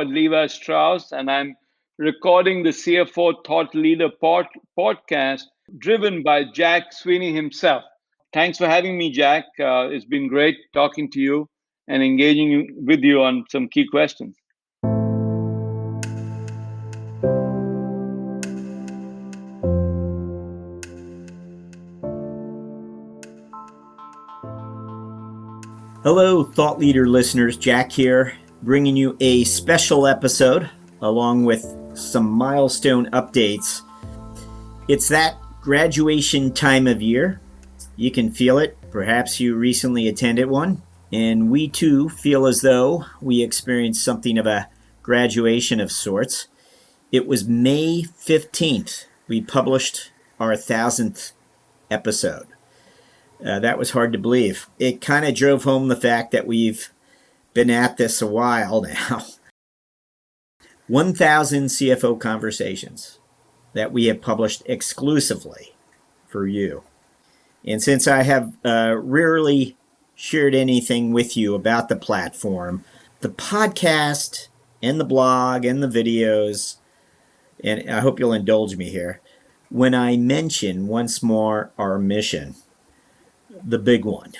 Levi Strauss, and I'm recording the CFO Thought Leader podcast driven by Jack Sweeney himself. Thanks for having me, Jack. It's been great talking to you and engaging with you on some key questions. Hello, Thought Leader listeners. Jack here, bringing you a special episode along with some milestone updates. It's that graduation time of year. You can feel it. Perhaps you recently attended one. And we too feel as though we experienced something of a graduation of sorts. It was May 15th. We published our 1,000th episode. That was hard to believe. It kind of drove home the fact that we've been at this a while now. 1,000 CFO conversations that we have published exclusively for you. And since I have rarely shared anything with you about the platform, the podcast and the blog and the videos, and I hope you'll indulge me here, when I mention once more our mission, the big one.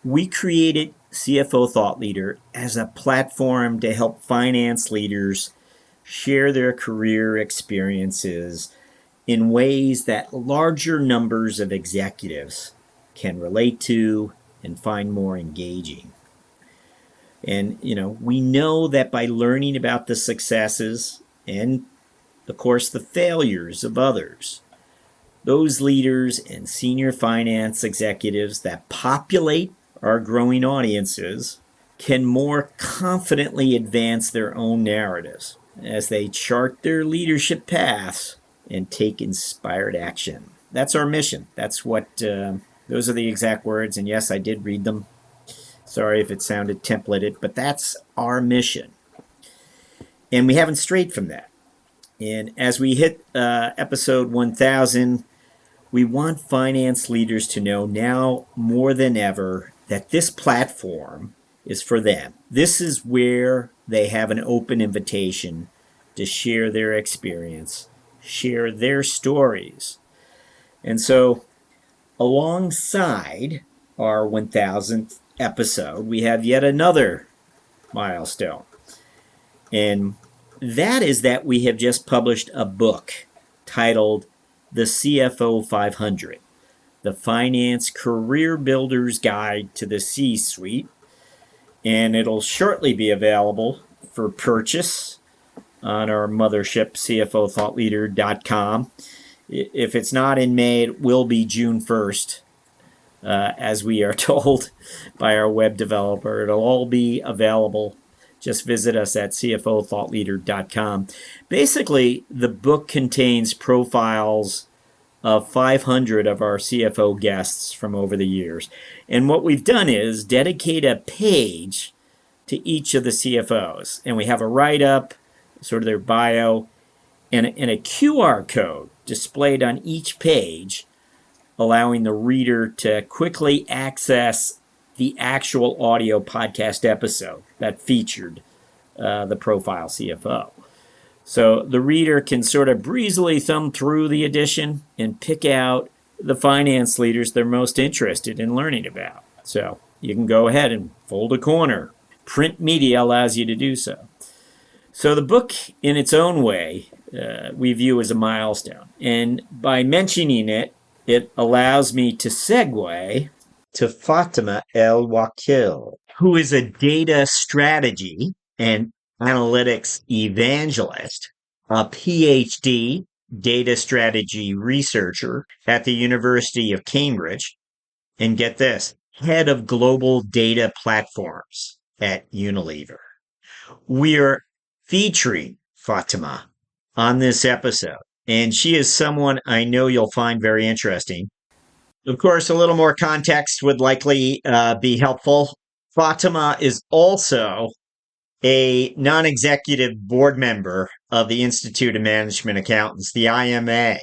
We created CFO Thought Leader as a platform to help finance leaders share their career experiences in ways that larger numbers of executives can relate to and find more engaging. And, we know that by learning about the successes and, of course, the failures of others, those leaders and senior finance executives that populate our growing audiences can more confidently advance their own narratives as they chart their leadership paths and take inspired action. That's our mission. That's what, those are the exact words. And yes, I did read them. Sorry if it sounded templated, but that's our mission. And we haven't strayed from that. And as we hit episode 1,000, we want finance leaders to know now more than ever that this platform is for them. This is where they have an open invitation to share their experience, share their stories. And so, alongside our 1,000th episode, we have yet another milestone. And that is that we have just published a book titled The CFO 500, the Finance Career Builder's Guide to the C-Suite. And it'll shortly be available for purchase on our mothership, cfothoughtleader.com. If it's not in May, it will be June 1st, as we are told by our web developer. It'll all be available. Just visit us at cfothoughtleader.com. Basically, the book contains profiles of 500 of our CFO guests from over the years. And what we've done is dedicate a page to each of the CFOs. And we have a write-up, sort of their bio, and a QR code displayed on each page, allowing the reader to quickly access the actual audio podcast episode that featured the profile CFO. So the reader can sort of breezily thumb through the edition and pick out the finance leaders they're most interested in learning about. So you can go ahead and fold a corner. Print media allows you to do so. So the book, in its own way, we view as a milestone. And by mentioning it, it allows me to segue to Fatema El-Wakeel, who is a data strategy and analytics evangelist, a PhD data strategy researcher at the University of Cambridge, and get this, head of global data platforms at Unilever. We are featuring Fatema on this episode, and she is someone I know you'll find very interesting. Of course, a little more context would likely be helpful. Fatema is also a non-executive board member of the Institute of Management Accountants, the IMA.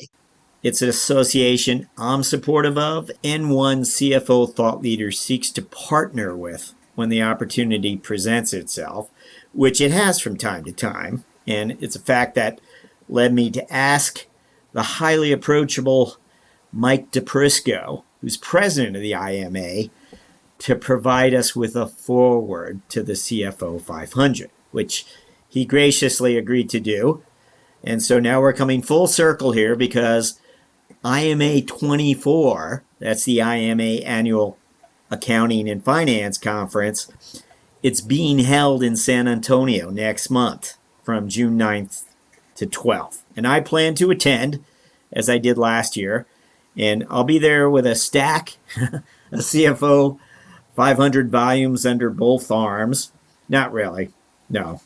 It's an association I'm supportive of and one CFO Thought Leader seeks to partner with when the opportunity presents itself. which it has from time to time. And it's a fact that led me to ask the highly approachable Mike DePrisco, who's president of the IMA, to provide us with a foreword to the CFO 500, which he graciously agreed to do. And so now we're coming full circle here because IMA 24, that's the IMA Annual Accounting and Finance Conference, it's being held in San Antonio next month from June 9th to 12th. And I plan to attend, as I did last year. And I'll be there with a stack, a CFO 500 volumes under both arms. Not really. No,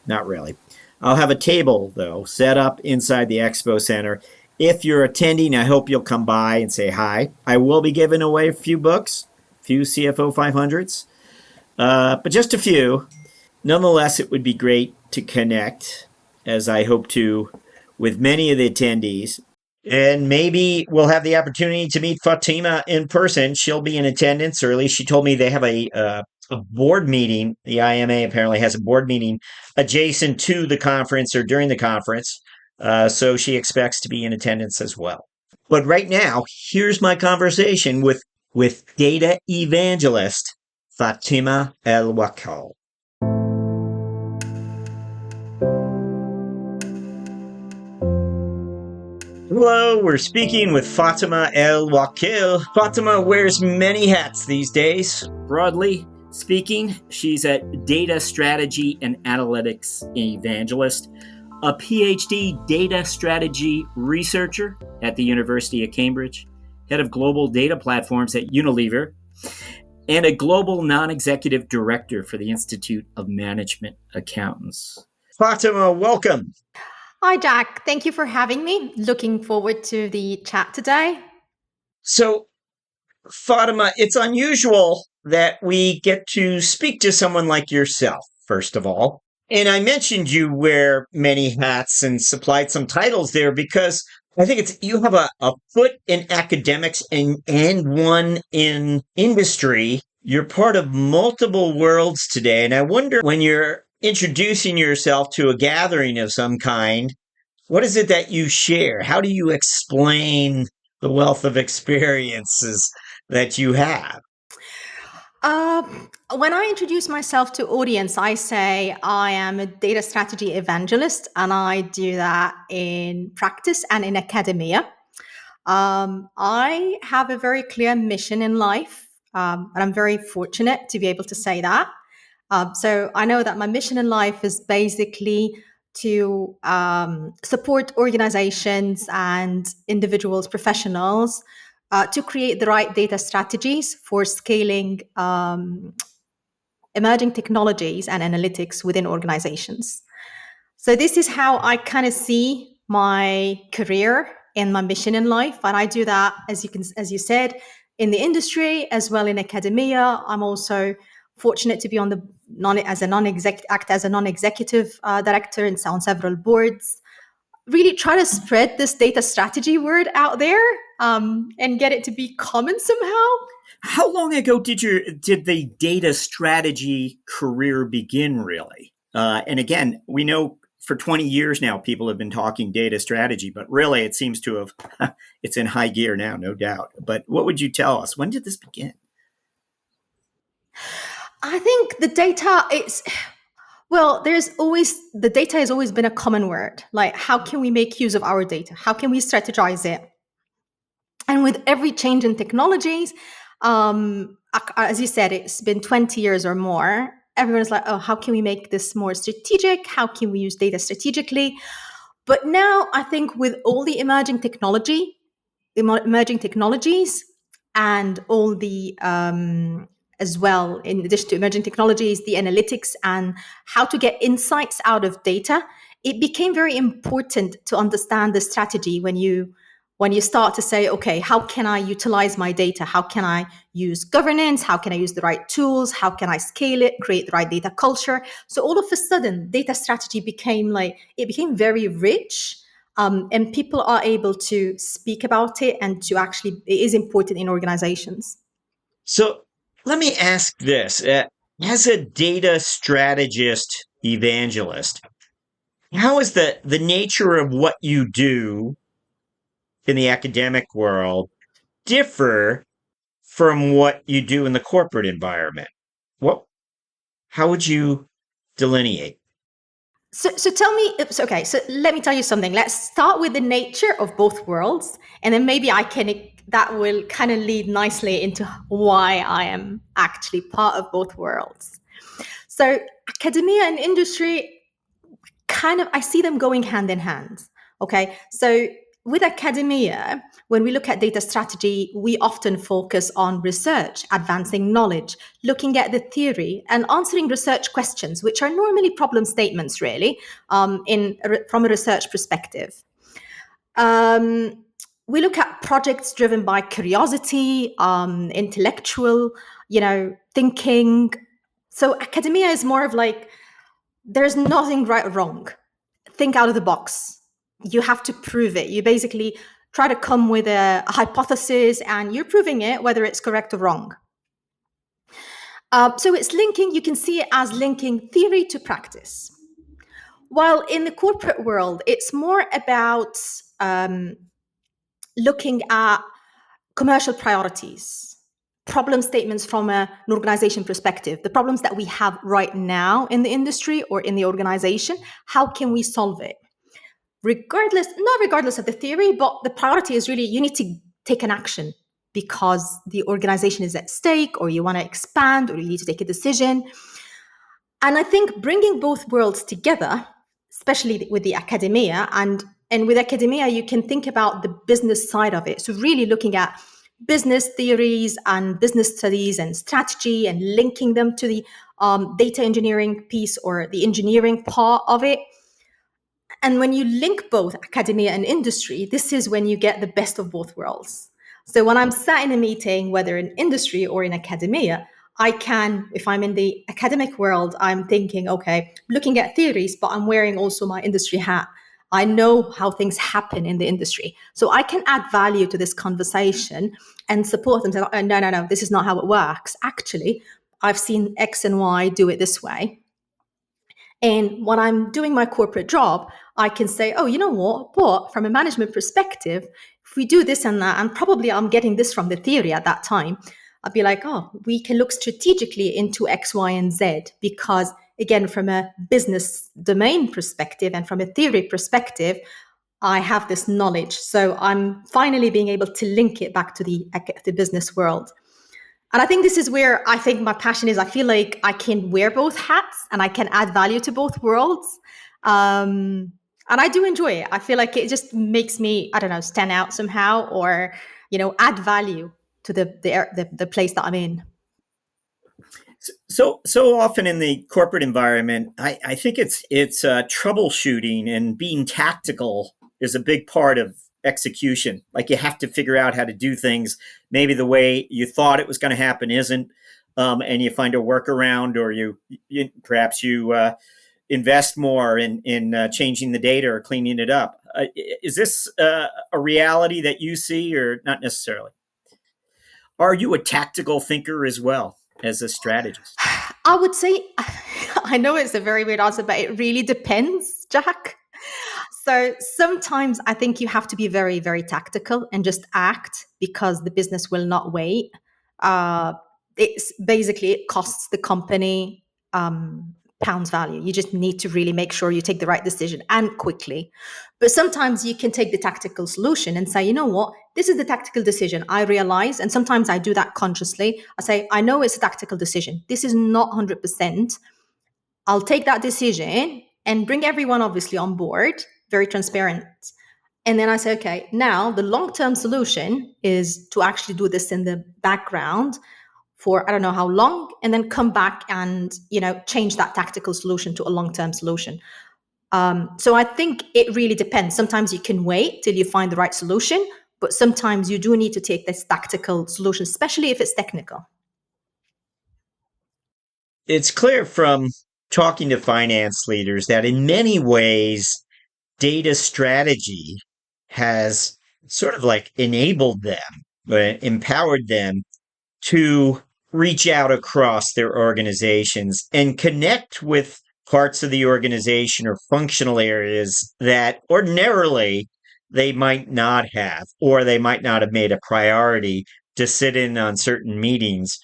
not really. I'll have a table, though, set up inside the expo center. If you're attending, I hope you'll come by and say hi. I will be giving away a few books, a few CFO 500s, but just a few. Nonetheless, it would be great to connect, as I hope to, with many of the attendees. And maybe we'll have the opportunity to meet Fatima in person. She'll be in attendance, or at least she told me they have a board meeting. The IMA apparently has a board meeting adjacent to the conference or during the conference. So she expects to be in attendance as well. But right now, here's my conversation with data evangelist Fatema El-Wakeel. Hello, we're speaking with Fatema El-Wakeel. Fatima wears many hats these days. Broadly speaking, she's a data strategy and analytics evangelist, a PhD data strategy researcher at the University of Cambridge, head of global data platforms at Unilever, and a global non-executive director for the Institute of Management Accountants. Fatima, welcome. Hi, Jack. Thank you for having me. Looking forward to the chat today. So, Fatima, it's unusual that we get to speak to someone like yourself, first of all. And I mentioned you wear many hats and supplied some titles there because I think you have a foot in academics and one in industry. You're part of multiple worlds today. And I wonder, when you're introducing yourself to a gathering of some kind, what is it that you share? How do you explain the wealth of experiences that you have? When I introduce myself to audience, I say I am a data strategy evangelist, and I do that in practice and in academia. I have a very clear mission in life, and I'm very fortunate to be able to say that. So I know that my mission in life is basically to support organizations and individuals, professionals, to create the right data strategies for scaling emerging technologies and analytics within organizations. So this is how I kind of see my career and my mission in life, and I do that, as you said, in the industry as well in academia. I'm also fortunate to be on the act as a non-executive director and on several boards. Really try to spread this data strategy word out there and get it to be common somehow. How long ago did the data strategy career begin, really? And again, we know for 20 years now people have been talking data strategy, but really it seems to have it's in high gear now, no doubt. But what would you tell us? When did this begin? I think the data the data has always been a common word. Like, how can we make use of our data? How can we strategize it? And with every change in technologies, as you said, it's been 20 years or more. Everyone's like, oh, how can we make this more strategic? How can we use data strategically? But now I think with all the emerging technologies, and all the as well, in addition to emerging technologies, the analytics and how to get insights out of data, it became very important to understand the strategy when you start to say, okay, how can I utilize my data? How can I use governance? How can I use the right tools? How can I scale it, create the right data culture? So all of a sudden, data strategy became very rich. And people are able to speak about it, and it is important in organizations. So let me ask this. As a data strategist evangelist. How is the nature of what you do in the academic world differ from what you do in the corporate environment? What how would you delineate? So tell me, okay, so let me tell you something. Let's start with the nature of both worlds, and then maybe that will kind of lead nicely into why I am actually part of both worlds. So academia and industry, kind of, I see them going hand in hand. Okay. So with academia, when we look at data strategy, we often focus on research, advancing knowledge, looking at the theory, and answering research questions, which are normally problem statements, really, from a research perspective. We look at projects driven by curiosity, intellectual, thinking. So academia is more of like, there's nothing right or wrong. Think out of the box. You have to prove it. You basically try to come with a hypothesis and you're proving it, whether it's correct or wrong. So it's linking, you can see it as linking theory to practice. While in the corporate world, it's more about looking at commercial priorities, problem statements from an organization perspective, the problems that we have right now in the industry or in the organization, how can we solve it? Not regardless of the theory, but the priority is really you need to take an action because the organization is at stake, or you want to expand, or you need to take a decision. And I think bringing both worlds together, especially with the academia, and with academia, you can think about the business side of it. So really looking at business theories and business studies and strategy and linking them to the data engineering piece or the engineering part of it. And when you link both academia and industry, this is when you get the best of both worlds. So when I'm sat in a meeting, whether in industry or in academia, I can, if I'm in the academic world, I'm thinking, okay, looking at theories, but I'm wearing also my industry hat. I know how things happen in the industry. So I can add value to this conversation and support them. To, oh, no, this is not how it works. Actually, I've seen X and Y do it this way. And when I'm doing my corporate job, I can say, oh, you know what? But from a management perspective, if we do this and that, and probably I'm getting this from the theory at that time, I'd be like, oh, we can look strategically into X, Y, and Z because, again, from a business domain perspective and from a theory perspective, I have this knowledge. So I'm finally being able to link it back to the business world. And I think this is where I think my passion is. I feel like I can wear both hats and I can add value to both worlds. And I do enjoy it. I feel like it just makes me, I don't know, stand out somehow or, add value to the place that I'm in. So often in the corporate environment, I think it's troubleshooting and being tactical is a big part of execution. Like you have to figure out how to do things. Maybe the way you thought it was going to happen isn't, and you find a workaround, or you perhaps invest more in changing the data or cleaning it up. Is this a reality that you see, or not necessarily? Are you a tactical thinker as well as a strategist? I would say, I know it's a very weird answer, but it really depends, Jack. So sometimes I think you have to be very, very tactical and just act because the business will not wait. It's basically, it costs the company pounds value. You just need to really make sure you take the right decision and quickly. But sometimes you can take the tactical solution and say, you know what, this is the tactical decision. I realize, and sometimes I do that consciously. I say, I know it's a tactical decision. This is not 100%. I'll take that decision and bring everyone obviously on board, very transparent. And then I say, okay, now the long-term solution is to actually do this in the background for I don't know how long, and then come back and change that tactical solution to a long-term solution. So I think it really depends. Sometimes you can wait till you find the right solution, but sometimes you do need to take this tactical solution, especially if it's technical. It's clear from talking to finance leaders that in many ways, data strategy has sort of like enabled them, empowered them to reach out across their organizations and connect with parts of the organization or functional areas that ordinarily they might not have, or they might not have made a priority to sit in on certain meetings.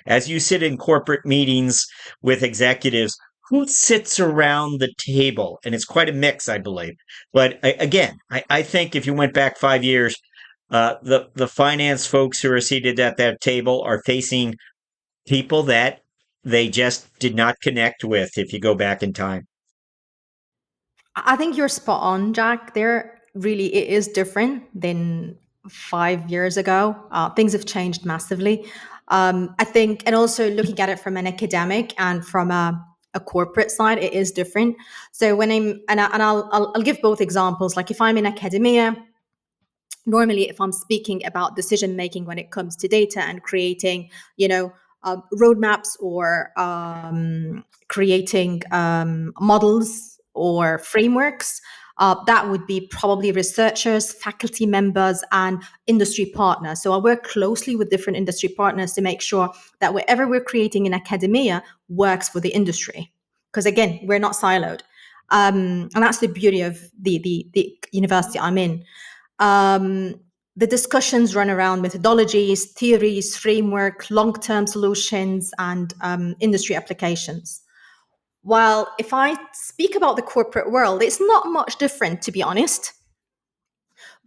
As you sit in corporate meetings with executives, who sits around the table? And it's quite a mix, I believe. But again, I think if you went back 5 years, the finance folks who are seated at that table are facing people that they just did not connect with if you go back in time. I think you're spot on, Jack. There really it is different than 5 years ago. Things have changed massively. I think, and also looking at it from an academic and from a corporate side, it is different. So when I'll give both examples. Like if I'm in academia, normally if I'm speaking about decision making when it comes to data and creating, roadmaps or creating models or frameworks, that would be probably researchers, faculty members, and industry partners. So I work closely with different industry partners to make sure that whatever we're creating in academia works for the industry. Because again, we're not siloed. And that's the beauty of the university I'm in. um, the discussions run around methodologies, theories, framework, long-term solutions, and industry applications. While if I speak about the corporate world, it's not much different, to be honest,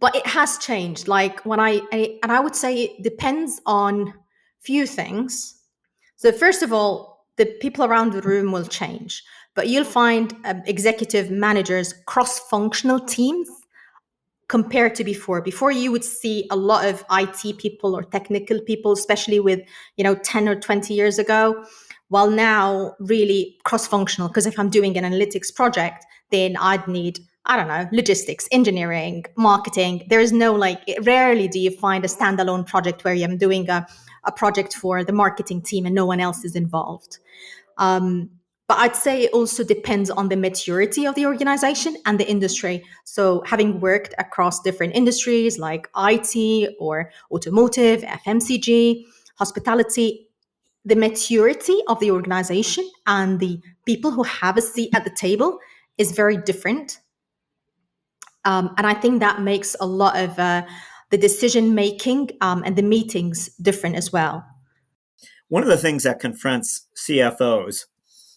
but it has changed. Like and I would say it depends on few things. So first of all, the people around the room will change, but you'll find executive managers, cross-functional teams compared to before. Before you would see a lot of IT people or technical people, especially with 10 or 20 years ago. While now really cross-functional, because if I'm doing an analytics project, then I'd need, I don't know, logistics, engineering, marketing. There is no rarely do you find a standalone project where I'm doing a project for the marketing team and no one else is involved. But I'd say it also depends on the maturity of the organization and the industry. So, having worked across different industries like IT or automotive, FMCG, hospitality, the maturity of the organization and the people who have a seat at the table is very different. And I think that makes a lot of the decision making and the meetings different as well. One of the things that confronts CFOs,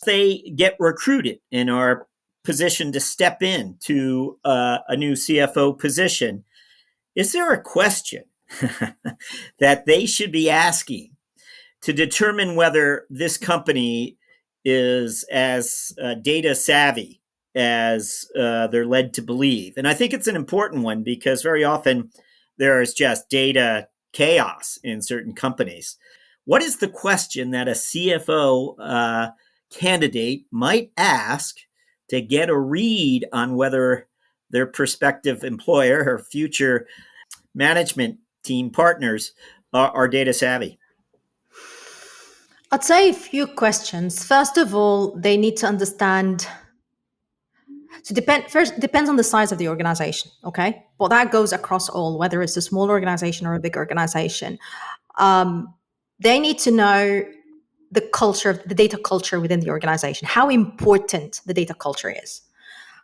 they get recruited and are positioned to step into a new CFO position. Is there a question that they should be asking to determine whether this company is as data savvy as they're led to believe? And I think it's an important one because very often there is just data chaos in certain companies. What is the question that a CFO candidate might ask to get a read on whether their prospective employer or future management team partners are data savvy? I'd say a few questions. First of all, they need to understand. So depends on the size of the organization, okay? But that goes across all, whether it's a small organization or a big organization. They need to know the culture, the data culture within the organization, how important the data culture is.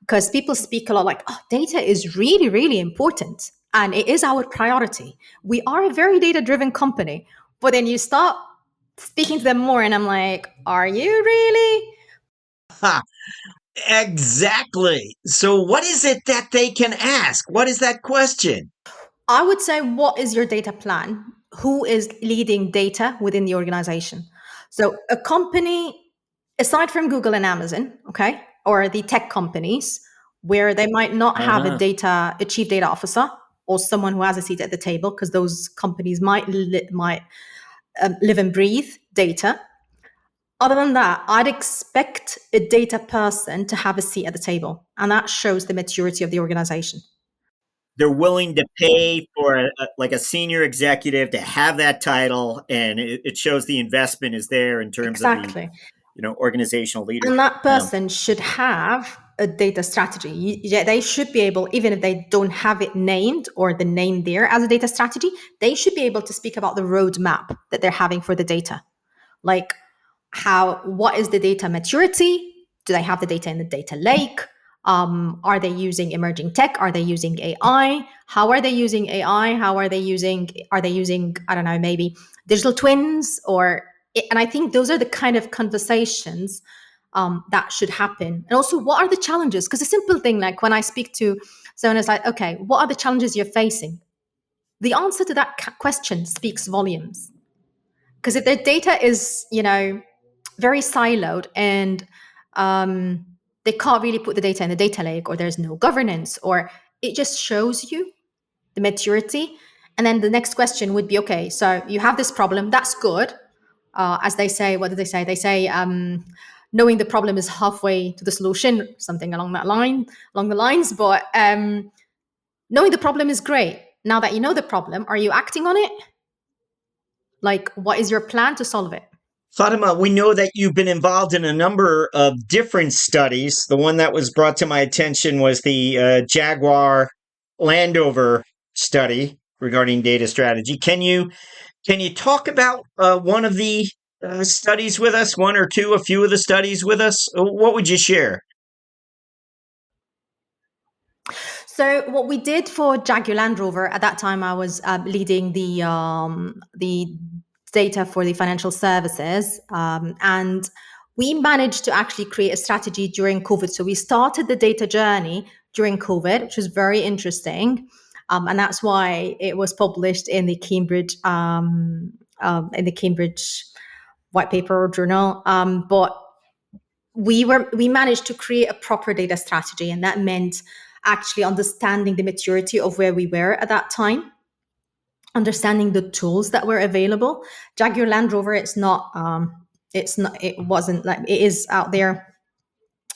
Because people speak a lot like, oh, data is really, really important. And it is our priority. We are a very data driven company. But then you start speaking to them more, and I'm like, are you really? Ha, exactly. So, what is it that they can ask? What is that question? I would say, what is your data plan? Who is leading data within the organization? So, a company, aside from Google and Amazon, okay, or the tech companies, where they might not have Uh-huh. a chief data officer or someone who has a seat at the table, because those companies might live and breathe data. Other than that, I'd expect a data person to have a seat at the table, and that shows the maturity of the organization. They're willing to pay for like a senior executive to have that title, and it shows the investment is there in terms of the Exactly. organizational And leadership. that person should have a data strategy. Yeah, they should be able, even if they don't have it named or the name there as a data strategy, they should be able to speak about the roadmap that they're having for the data. Like what is the data maturity? Do they have the data in the data lake? Are they using emerging tech? Are they using AI? How are they using AI? Are they using, I don't know, maybe digital twins? And I think those are the kind of conversations that should happen. And also, what are the challenges? Because a simple thing, like when I speak to someone, it's like, okay, what are the challenges you're facing? The answer to that question speaks volumes. Because if their data is, very siloed and they can't really put the data in the data lake, or there's no governance, or it just shows you the maturity. And then the next question would be, okay, so you have this problem, that's good. As they say, what do they say? They say, knowing the problem is halfway to the solution, something along the lines. But knowing the problem is great. Now that you know the problem, are you acting on it? Like, what is your plan to solve it? Fatima, we know that you've been involved in a number of different studies. The one that was brought to my attention was the Jaguar Landover study regarding data strategy. Can you talk about one of the studies with us, one or two, a few of the studies with us? What would you share? So what we did for Jaguar Land Rover at that time, I was leading the data for the financial services, and we managed to actually create a strategy during COVID. So we started the data journey during COVID, which was very interesting, and that's why it was published in the Cambridge white paper or journal. But we managed to create a proper data strategy, and that meant actually understanding the maturity of where we were at that time, understanding the tools that were available. Jaguar Land Rover, it wasn't like it is out there.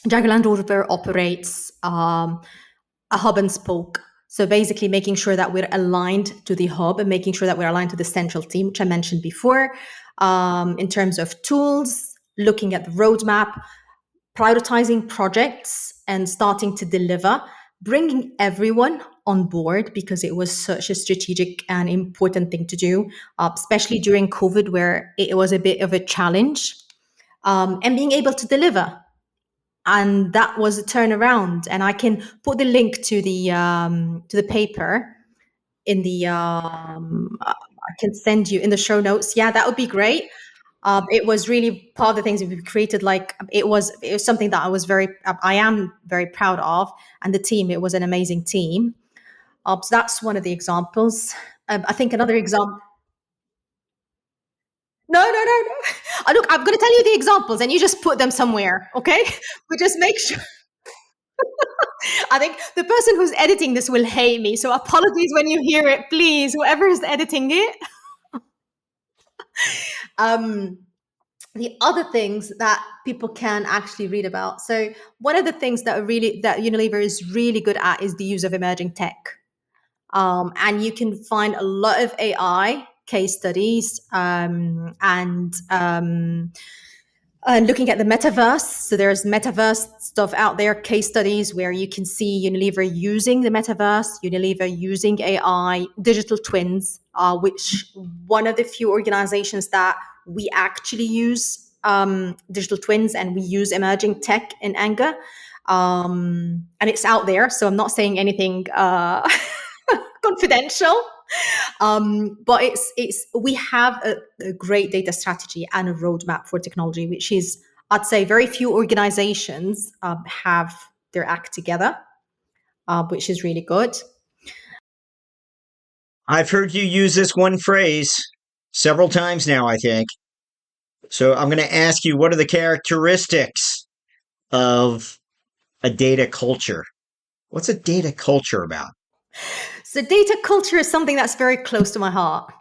Jaguar Land Rover operates a hub and spoke. So basically making sure that we're aligned to the hub and making sure that we're aligned to the central team, which I mentioned before, in terms of tools, looking at the roadmap, prioritizing projects and starting to deliver, bringing everyone on board because it was such a strategic and important thing to do, especially during COVID, where it was a bit of a challenge, and being able to deliver. And that was a turnaround. And I can put the link to the paper in the I can send you in the show notes. Yeah, that would be great. It was really part of the things that we've created. Like it was something that I am very proud of, and the team. It was an amazing team. So that's one of the examples. I think another example. No, no, no, no. Look, I'm going to tell you the examples, and you just put them somewhere, okay? But just make sure. I think the person who's editing this will hate me, so apologies when you hear it, please. Whoever is editing it. Um, the other things that people can actually read about. So one of the things that Unilever is really good at is the use of emerging tech. And you can find a lot of AI case studies and looking at the metaverse. So there's metaverse stuff out there, case studies where you can see Unilever using the metaverse, Unilever using AI, digital twins, which one of the few organizations that we actually use digital twins, and we use emerging tech in anger. And it's out there, so I'm not saying anything confidential. But it's we have a great data strategy and a roadmap for technology, which is, I'd say, very few organizations have their act together, which is really good. I've heard you use this one phrase several times now, I think. So I'm going to ask you, what are the characteristics of a data culture? What's a data culture about? So data culture is something that's very close to my heart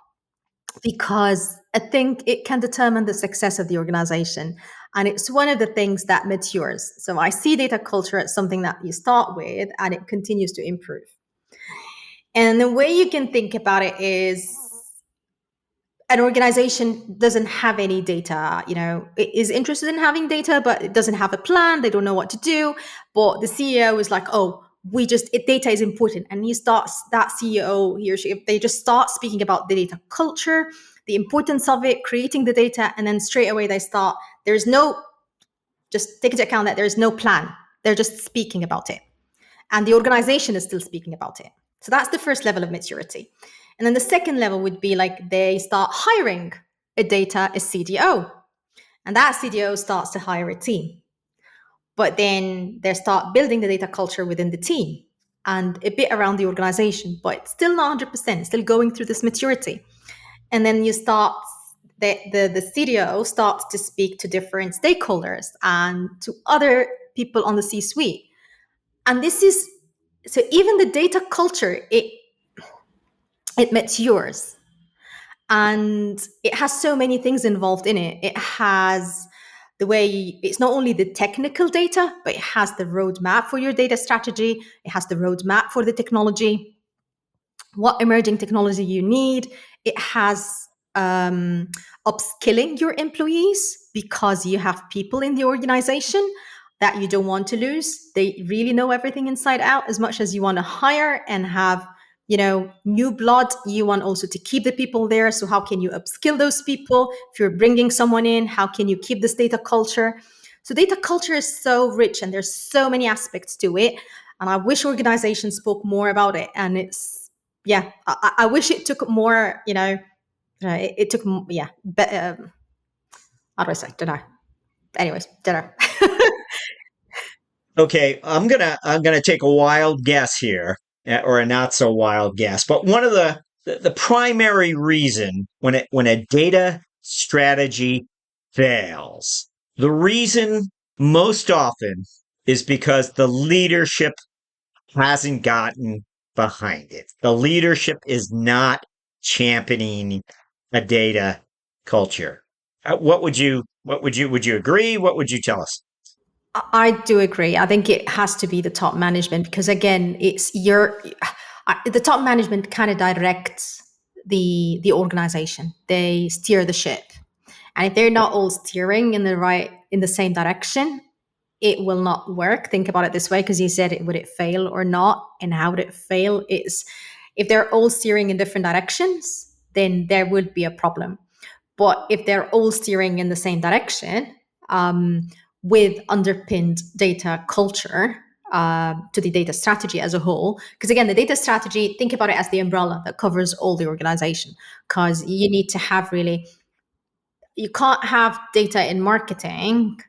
because I think it can determine the success of the organization. And it's one of the things that matures. So I see data culture as something that you start with and it continues to improve. And the way you can think about it is an organization doesn't have any data, it is interested in having data, but it doesn't have a plan. They don't know what to do. But the CEO is like, oh, data is important. And that CEO, he or she, if they just start speaking about the data culture, the importance of it, creating the data, and then straight away there's no Just take into account that there is no plan. They're just speaking about it. And the organization is still speaking about it. So that's the first level of maturity. And then the second level would be like they start hiring a CDO. And that CDO starts to hire a team. But then they start building the data culture within the team and a bit around the organization, but it's still not 100%, still going through this maturity. And then you start, the CDO starts to speak to different stakeholders and to other people on the C-suite. And this is, so even the data culture, it matures. And it has so many things involved in it. It has the way, it's not only the technical data, but it has the roadmap for your data strategy. It has the roadmap for the technology, what emerging technology you need. It has upskilling your employees, because you have people in the organization that you don't want to lose. They really know everything inside out. As much as you want to hire and have, new blood, you want also to keep the people there. So how can you upskill those people? If you're bringing someone in, how can you keep this data culture? So data culture is so rich and there's so many aspects to it. And I wish organizations spoke more about it. And it's, I wish it took more, it took, how do I say? Don't know. Anyways, don't know. Okay, I'm gonna take a wild guess here, or a not so wild guess. But one of the primary reason when a data strategy fails, the reason most often is because the leadership hasn't gotten behind it. The leadership is not championing a data culture. Would you agree? What would you tell us? I do agree. I think it has to be the top management, because again, the top management kind of directs the organization. They steer the ship. And if they're not all steering in the same direction, it will not work. Think about it this way, because you said, would it fail or not? And how would it fail? Is if they're all steering in different directions, then there would be a problem. But if they're all steering in the same direction, with underpinned data culture, to the data strategy as a whole, because again, the data strategy, think about it as the umbrella that covers all the organization, because you need to have you can't have data in marketing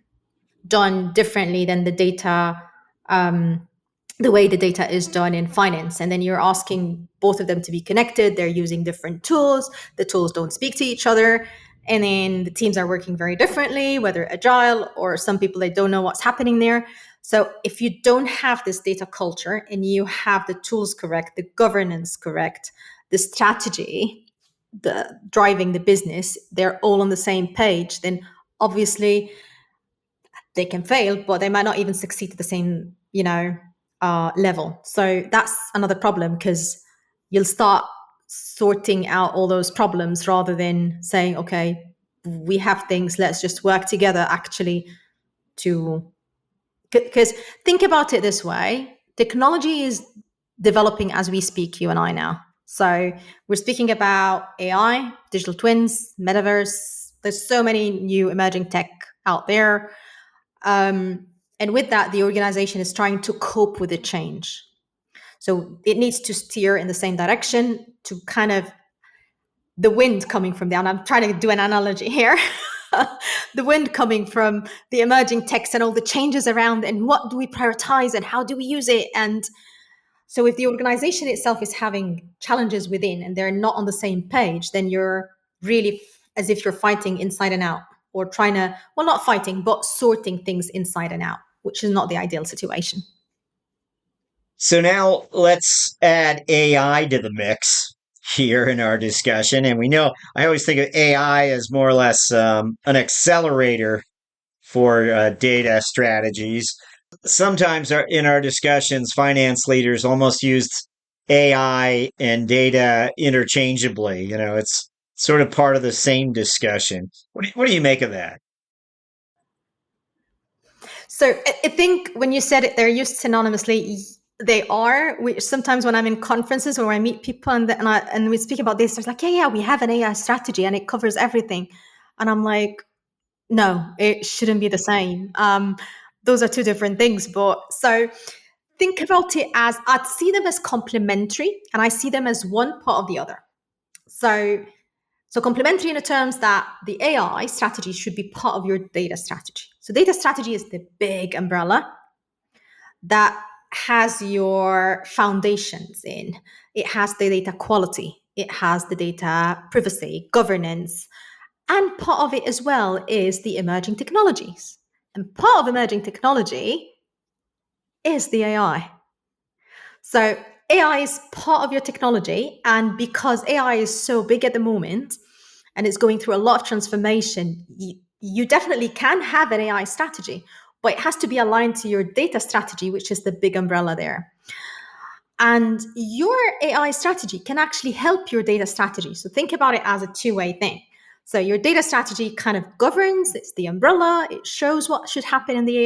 done differently than the way the data is done in finance. And then you're asking both of them to be connected. They're using different tools. The tools don't speak to each other. And then the teams are working very differently, whether agile or some people, they don't know what's happening there. So if you don't have this data culture and you have the tools correct, the governance correct, the strategy, the driving the business, they're all on the same page, then obviously they can fail, but they might not even succeed at the same, level. So that's another problem, because you'll start sorting out all those problems rather than saying, okay, we have things, let's just work together actually to, because think about it this way, technology is developing as we speak, you and I now. So we're speaking about AI, digital twins, metaverse. There's so many new emerging tech out there. And with that, the organization is trying to cope with the change. So it needs to steer in the same direction to kind of the wind coming from down. I'm trying to do an analogy here. The wind coming from the emerging techs and all the changes around, and what do we prioritize and how do we use it? And so if the organization itself is having challenges within and they're not on the same page, then you're really as if you're fighting inside and out, or trying to, well, not fighting, but sorting things inside and out, which is not the ideal situation. So now let's add AI to the mix here in our discussion. And we know I always think of AI as more or less an accelerator for data strategies. Sometimes in our discussions, finance leaders almost used AI and data interchangeably. It's sort of part of the same discussion. What do you make of that? So I think when you said it, they're used synonymously. They are. Sometimes when I'm in conferences or I meet people and we speak about this, there's like, yeah, we have an AI strategy and it covers everything. And I'm like, No, it shouldn't be the same. Those are two different things. But so think about it as I'd see them as complementary and I see them as one part of the other. So complementary in the terms that the AI strategy should be part of your data strategy. So data strategy is the big umbrella that has your foundations in. It has the data quality, it has the data privacy, governance, and part of it as well is the emerging technologies. And part of emerging technology is the AI. So AI is part of your technology. And because AI is so big at the moment and it's going through a lot of transformation, you definitely can have an AI strategy, but it has to be aligned to your data strategy, which is the big umbrella there. And your AI strategy can actually help your data strategy. So think about it as a two-way thing. So your data strategy kind of governs, it's the umbrella, it shows what should happen in the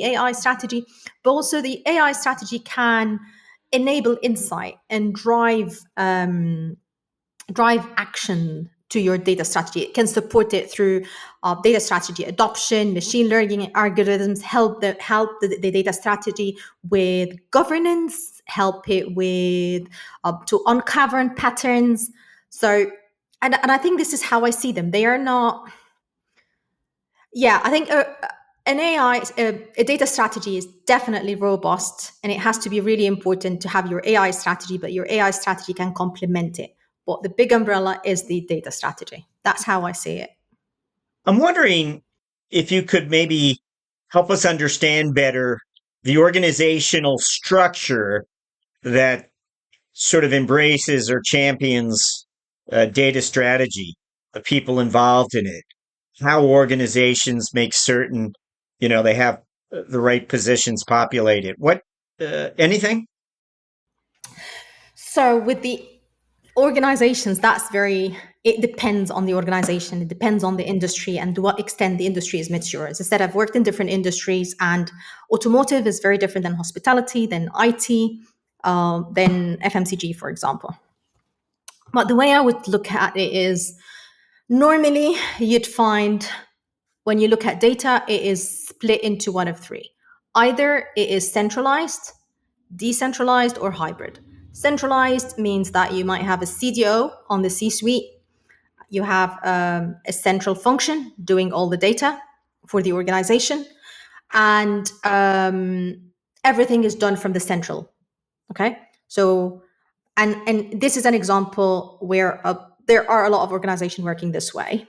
AI strategy, but also the AI strategy can enable insight and drive action to your data strategy. It can support it through data strategy adoption, machine learning algorithms, help the data strategy with governance, help it with to uncover patterns. So, and I think this is how I see them. They are not. Yeah, I think an AI, a data strategy is definitely robust, and it has to be really important to have your AI strategy, but your AI strategy can complement it. But the big umbrella is the data strategy. That's how I see it. I'm wondering if you could maybe help us understand better the organizational structure that sort of embraces or champions data strategy, the people involved in it, how organizations make certain, they have the right positions populated. What, anything? So with the organizations, it depends on the organization. It depends on the industry and to what extent the industry is mature. As I said, I've worked in different industries, and automotive is very different than hospitality, than IT, than FMCG, for example. But the way I would look at it is normally you'd find when you look at data, it is split into one of three. Either it is centralized, decentralized, or hybrid. Centralized means that you might have a CDO on the C suite. You have a central function doing all the data for the organization, and everything is done from the central. Okay, so and this is an example where there are a lot of organizations working this way.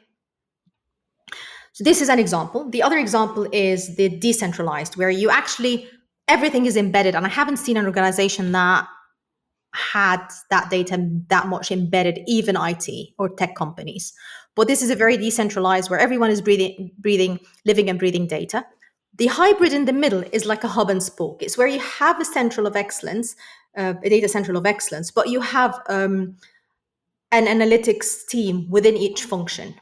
So this is an example. The other example is the decentralized, where you actually everything is embedded. And I haven't seen an organization that had that data that much embedded, even IT or tech companies. But this is a very decentralized where everyone is living and breathing data. The hybrid in the middle is like a hub and spoke. It's where you have a central of excellence, a data central of excellence, but you have an analytics team within each function.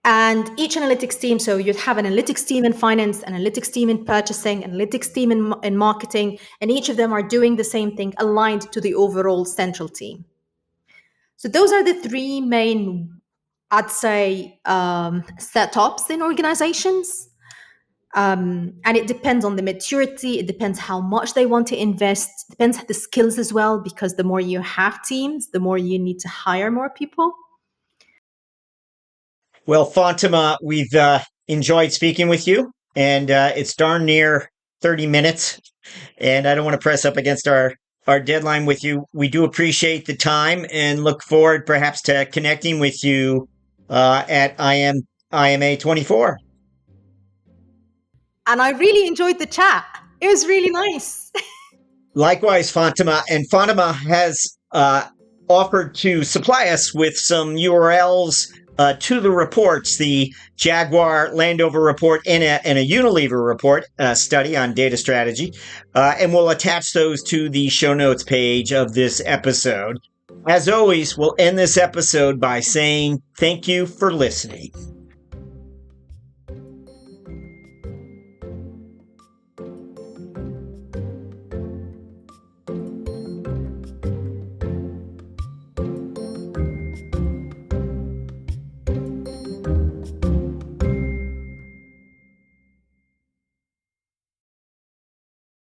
And each analytics team, so you'd have an analytics team in finance, analytics team in purchasing, analytics team in marketing, and each of them are doing the same thing aligned to the overall central team. So those are the three main, I'd say, setups in organizations. And it depends on the maturity. It depends how much they want to invest. It depends on the skills as well, because the more you have teams, the more you need to hire more people. Well, Fatima, we've enjoyed speaking with you, and it's darn near 30 minutes, and I don't want to press up against our deadline with you. We do appreciate the time and look forward perhaps to connecting with you at IMA 24. And I really enjoyed the chat. It was really nice. Likewise, Fatima. And Fatima has offered to supply us with some URLs to the reports, the Jaguar Landover report and a Unilever report study on data strategy. And we'll attach those to the show notes page of this episode. As always, we'll end this episode by saying thank you for listening.